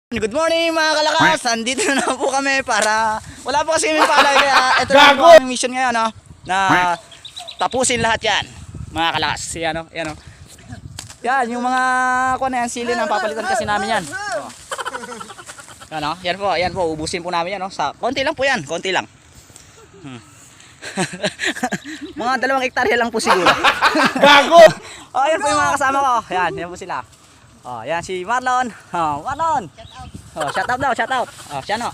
Good morning mga kalakas, andito na po kami para wala po kasi kami palay kaya ito na po ang mission ngayon no? Na tapusin lahat yan mga kalakas. Yan, yan, yan yung mga kuha na yan, sili na papalitan kasi namin yan. Yan po, ubusin po namin yan no? Sa, konti lang po yan, konti lang. Mga 2 hektarya lang po siguro. Gago! Yan po yung mga kasama ko, yan po sila. Yan si Marlon. Marlon. Shout out daw, shout out. Shano.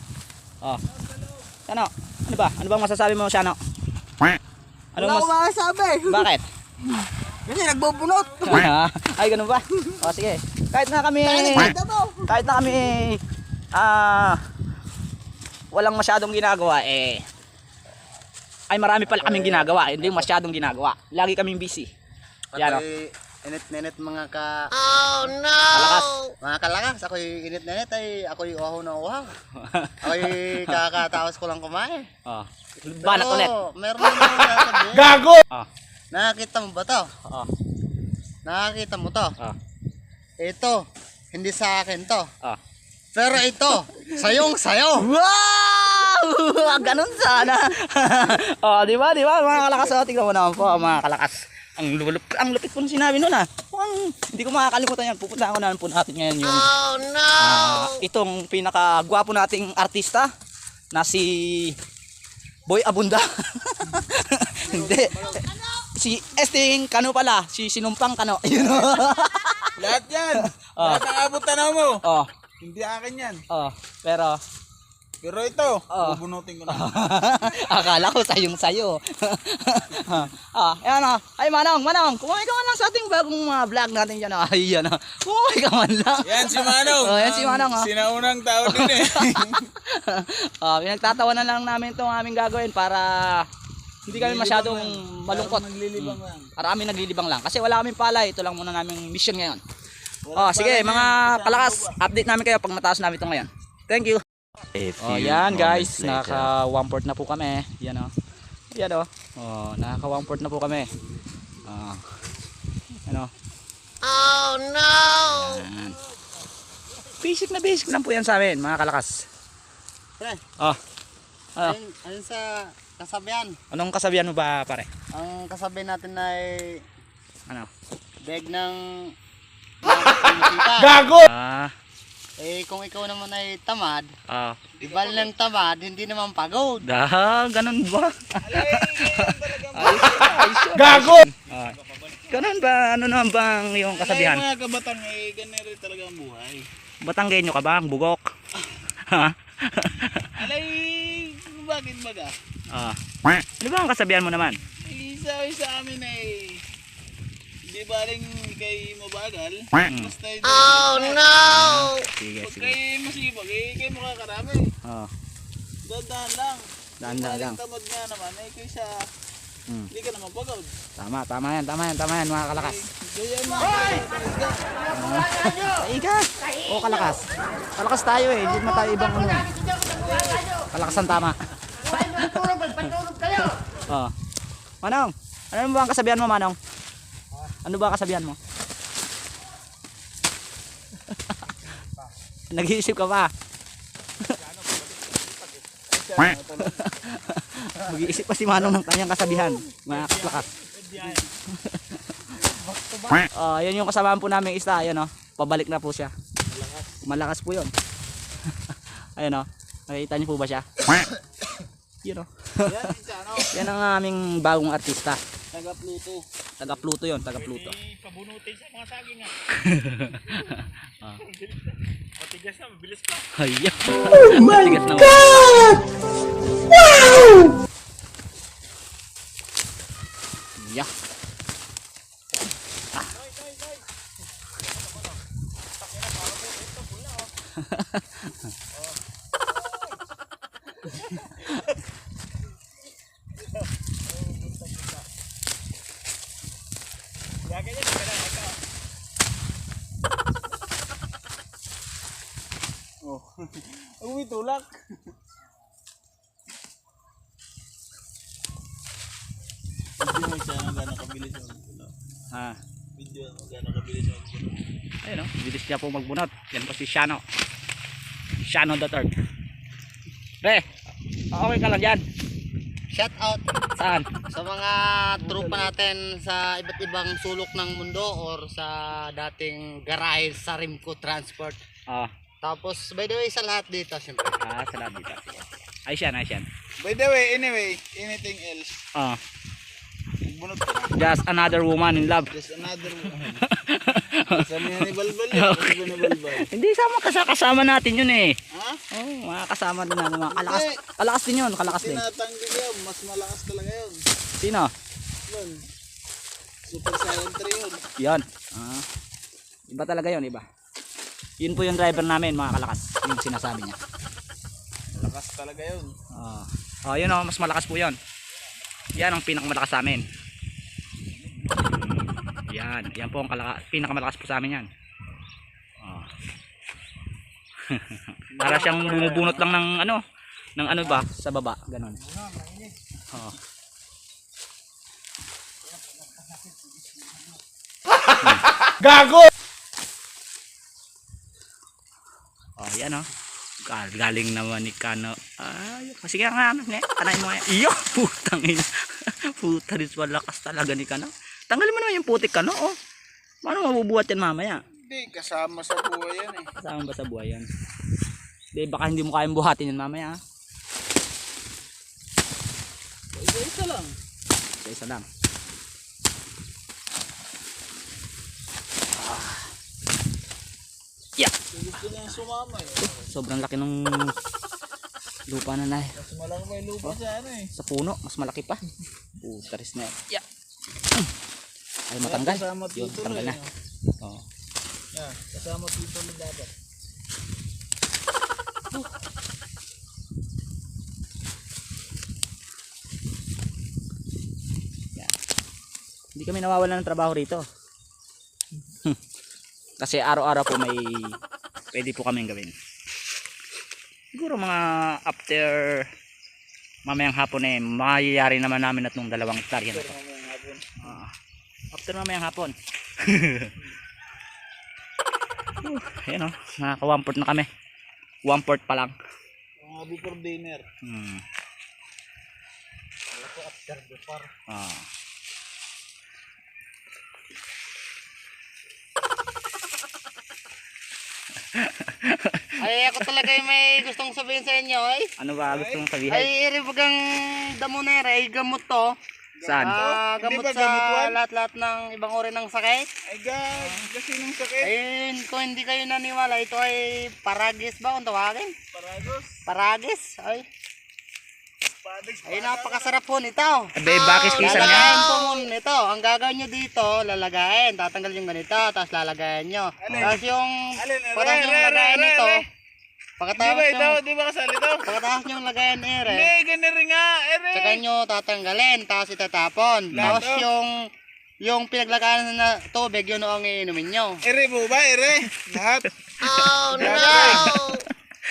Shano. Ano ba? Ano bang masasabi mo, Shano? Ano masasabi? Bakit? Kasi nagbubunot. Ay, ganun ba? Sige. Kahit na kami walang masyadong ginagawa ay marami pala kaming ginagawa, hindi masyadong ginagawa. Lagi kaming busy. Yan Init-init mga ka... Oh no! Kalakas. Mga kalakas, ako'y init-init ay ako'y uhaw na uhaw. Ako'y kakatawas ko lang kumain. Banat ulit. Meron naman sasabihin. Gago! Nakakita mo ba to? Nakakita mo to? Ito, hindi sa akin to. Pero ito, sayong sayo. Wow! Ganun sana. Di ba mga kalakas? Tingnan mo naman po mga kalakas. Ang lupit po nung sinabi nun hindi ko makakalimutan yan. Pupunta ako naman po natin ngayon yung itong pinakagwapo nating artista na si Boy Abunda. Hindi. Si Esting Kano pala. Si Sinumpang Kano. Lahat yan. Lahat ang abot tanaw mo. Hindi akin yan. Pero ito, bubunutin ko na. Akala ko sayong-sayo. Ayan Ay Manong, kumaway ka man lang sa ating bagong mga vlog natin dyan. Ayan kumaway ka man lang. Yan si Manong. Yan si Manong. Sinaunang tao din eh. Pinagtatawanan lang namin itong aming gagawin para hindi kami masyadong malungkot. Para kami naglilibang lang. Kasi wala kaming palay. Ito lang muna naming mission ngayon. Sige mga kalakas, update namin kayo pag mataas namin ito ngayon. Thank you. Yan guys, naka 1/4 na po kami. Yan Yan naka 1/4 na po kami. Oh no! Yan. Basic lang po yan sa amin, mga kalakas. Pre. Ayun sa kasabihan. Anong kasabihan mo ba, pare? Ang kasabi natin ay beg ng Gago! Kung ikaw naman ay tamad, ibal ng tamad, hindi naman pagod. Ganun ba? Gago! Ganun ba? Ano naman bang yung kasabihan? Mga kabatang ganun rin talaga ang buhay. Batanggenyo ka ba? Ang bugok? Alay, bakit baga? Ano ba ang kasabihan mo naman? Sa amin ay di baling kay mabagal. Basta Oh no! Sige. kay masibag, kay makakarami. Dahan lang. Dahan lang. Tamad nga naman ay kaysa hindi ka naman pagod. Tama yan mga kalakas. Ganyan mo. Iga! Kalakas. Kalakas tayo hindi na tayo ibang Kalakasan tama. Manong, ano ba ang kasabihan mo, Manong? Ano ba kasabihan mo? Nag-iisip ka pa? Mag-iisip pa si Manong ng kanyang kasabihan, mga kaplakas. Yan yung kasabahan po namin isda, ayan pabalik na po siya. Malakas po yun. Ayan nakikita niyo po ba siya? Yun yan ang aming bagong artista. Taga Pluto yun, taga Pluto. Pabunutin sa mga saging Matigas na, mabilis pa. Oh my God! Wow! Yeah. Uy, tulak. Video mo siya gano'ng kabilis magbunot. Video mo gano'ng kabilis magbunot. Ayun bilis niya po magbunot. Yan po si Shano. Shano the third. Pre, okay ka lang dyan? Shout out Saan? sa mga tropa natin sa iba't ibang sulok ng mundo or sa dating garahe sa Rimco Transport. Oh, Tapos by the way sa lahat dito syempre. salamat dito. Ayos yan, ayos yan. By the way, anyway, anything else? Oh, Bunot ka na. just another woman in love. Just another one. Sabi niya ni Balbal yun. Sabi ni Balbal. Hindi, kasama natin yun eh. Ha? Oh, mga kasama din natin. Mga kalakas, kalakas din yun, kalakas din. Tinatanggi yun. Mas malakas talaga yun. Sino? Yun. Super Silent 3 yun. Yan. Iba talaga yun, iba. Yun po yung driver namin, mga kalakas. Yung sinasabi niya. Malakas talaga yun. Yun o, mas malakas po yun. Yan ang pinakamalakas sa amin. Yan po ang pinakamalakas po sa amin yan. Para siyang bumubunot lang ng ano ba, sa baba, ganun. Gago! Yan o. Galing naman ni Kano. Sige nga, tanay mo nga. Iyo, putang ina. Puta rin, malakas talaga ni Kano. Tanggalin mo naman yung putik, Kano. Oh. Paano mabubuhat yan mamaya? Hindi, kasama sa buhay yan eh. Kasama ba sa buhay yan? Hindi, baka hindi mo kayang buhatin yan mamaya. Isa-isa lang. Isa lang. Yeah. Gusto niya sumama eh. Sobrang laki ng lupa na nai. Mas malaki may lupa sa ano eh. Sa puno, mas malaki pa. Puta rin na. Yeah. Ay, matanggal. Kasama Yun, dito matanggal na. rin. Oh. Yan, kasama dito na dapat. Hindi kami nawawalan ng trabaho rito. Kasi araw-araw po pwede po kaming gawin. Siguro mga after mamayang hapon mayayari naman namin at nung 2 hektarya na to. After mamayang hapon. Ayan o, naka 1/4 na kami. 1/4 pa lang. Mga before dinner. Ako after the par. Ay ako talaga yung may gustong sabihin sa inyo ay. Ano ba gusto mong sabihin? Ay iribagang damo na ay gamot to. Saan? Gamot Hindi ba sa gamot one? lahat-lahat ng ibang uri ng sakit. Ay gag, kasi nung sakit. Ayun, kung hindi kayo naniwala, ito ay paragis ba kung tawagin? Paragos. Paragis, ay. Ay, napakasarap po nito. Abe, bakit kisa niya? Lalagayan po muna nito. Ang gagawin nyo dito, lalagayin. Tatanggal yung ganito, tapos lalagayan nyo. Tapos yung, pagkatapos yung lagayan nito, Di ba kasali to? pagkatapos yung lagayan ni Ere, Hindi, ganun rin nga, ere. tsaka nyo tatanggalin, tapos itatapon. Tapos yung pinaglagayan na tubig, yun ang iinumin nyo. Ere po ba, ere? Lahat. Oh no!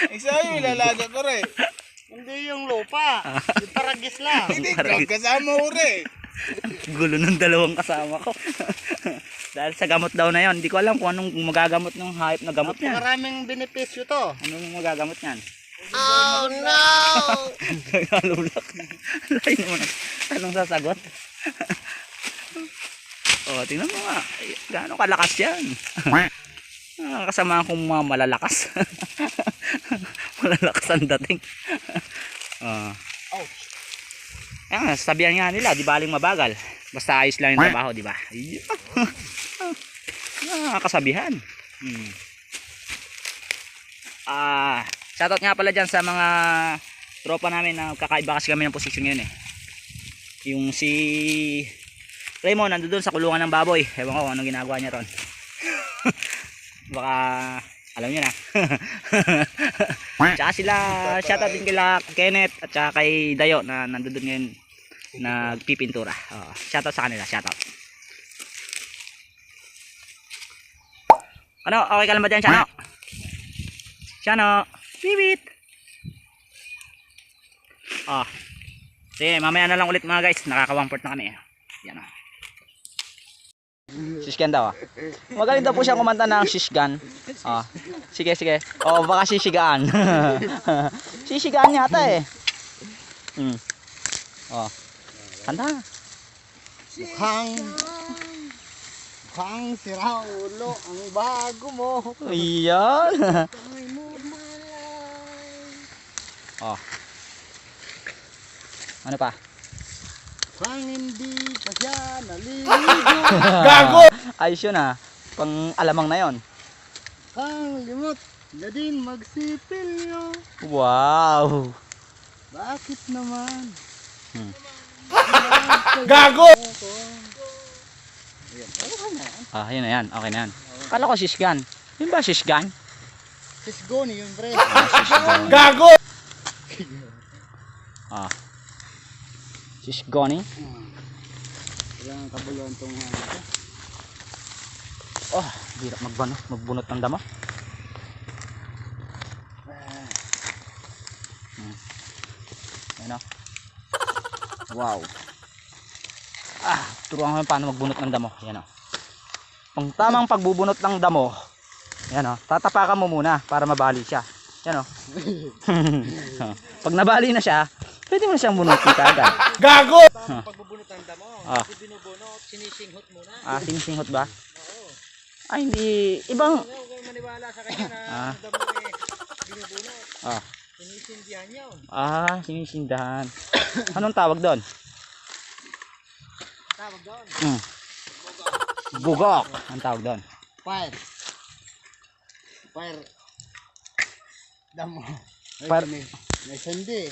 Isa yung ilalaga ko rin. Hindi yung lupa, yung paragis lang. Hindi, gag kasama ko rin. Gulo ng 2 kasama ko. Dahil sa gamot daw na yon, hindi ko alam kung anong magagamot ng hayop na gamot niya. Maraming benepisyo to. Anong magagamot niyan? Oh no! Nalulak. Lain mo na. Anong sasagot? Tingnan mo nga. Gaano kalakas yan. Kasama akong mga malalakas. Malalakas ang dating. Ayan, sabihan nga nila, di baling mabagal. Basta ayos lang yung trabaho, di ba? Kasabihan. Shoutout nga pala dyan sa mga tropa namin na kakaiba kasi kami ng posisyon ngayon eh. Yung si Raymond nandun sa kulungan ng baboy. Ewan ko kung anong ginagawa niya ron. Baka alam niyo na. Tsaka sila, shoutout din kila Kenneth at saka kay Dayo na nandun ngayon nagpipintura. Shoutout sa kanila, shoutout. Ano, okay ka lang ba dyan, Shano? Shano, bibit. Sige, mamaya na lang ulit mga guys. Nakaka 1/4 na kami. Yan o. Shishgan daw. Magaling daw po siya kumanta ng shishgan. Oh. Sige, sige. Oh, baka sisigaan. Sisigaan yata eh. Oh. Kanta. Mukhang sira ulo ang bago mo. Iyan. Oh. Ano pa? Mukhang hindi pa siya naliligo. Gago! Ayos yun ah. Pang alamang na yon. Mukhang limot na din magsipilyo. Wow. Bakit naman? Gago! Ah, yun na yan. Okay na yan. Kala ko shishgan. Yun ba shishgan? Sisgoni yun, pre. Gago! Ah. Shishgoni. Kailangan kabuluan itong ano. Oh, hirap magbunot ng damo. Ayan o. Wow. Ah, turuan ko paano magbunot ng damo. Ayan o. Pang tamang pagbubunot ng damo. Ayan o. Tatapakan mo muna para mabali siya. Ayan o. Pag nabali na siya, pwede mo na siyang bunutin agad. Gago! Pagbubunot ng damo, Ah. binubunot, sinisinghot muna. Ah, sinisinghot ba? Ay, hindi. Ibang... Huwag kayong maniwala sa kanya na Ah. damo eh, binubunot. Ah. Sinisindihan yun. Ah, sinisindahan. Anong tawag doon? Tawag doon. Bugok. Ang tawag doon. Fire. Fire. Damo. Fire. May sandi.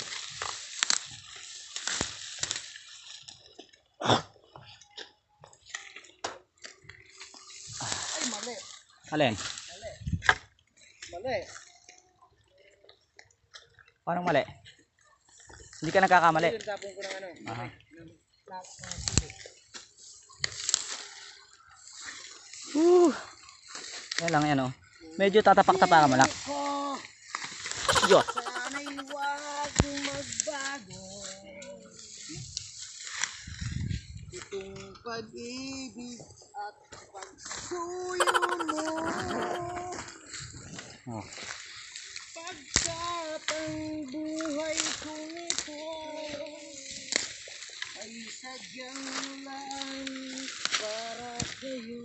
Ay, mali. Alin? Mali. Paano mali? Hindi ka nagkakamali. Yung tapon ko ng ano. Aha. Yan lang yan oh. Medyo tatapak-tapakan mo lang. Yo. Sana'y huwag magbago. Itong pag-ibig at pagsuyo mo. Oh. Pagkat ang buhay kong ito ay sadyang lang para sa'yo.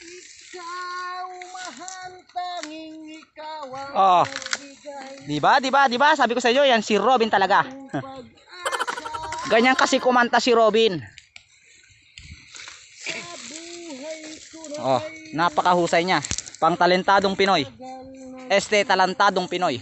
Ikaw mahal, tanging ikaw ang Oh. magbigay Di ba? Sabi ko sa inyo, yan si Robin talaga. ng pag-asa Ganyan kasi kumanta si Robin. sa buhay ko na Oh, napakahusay niya. Pang talentadong Pinoy. tagal na Talentadong Pinoy.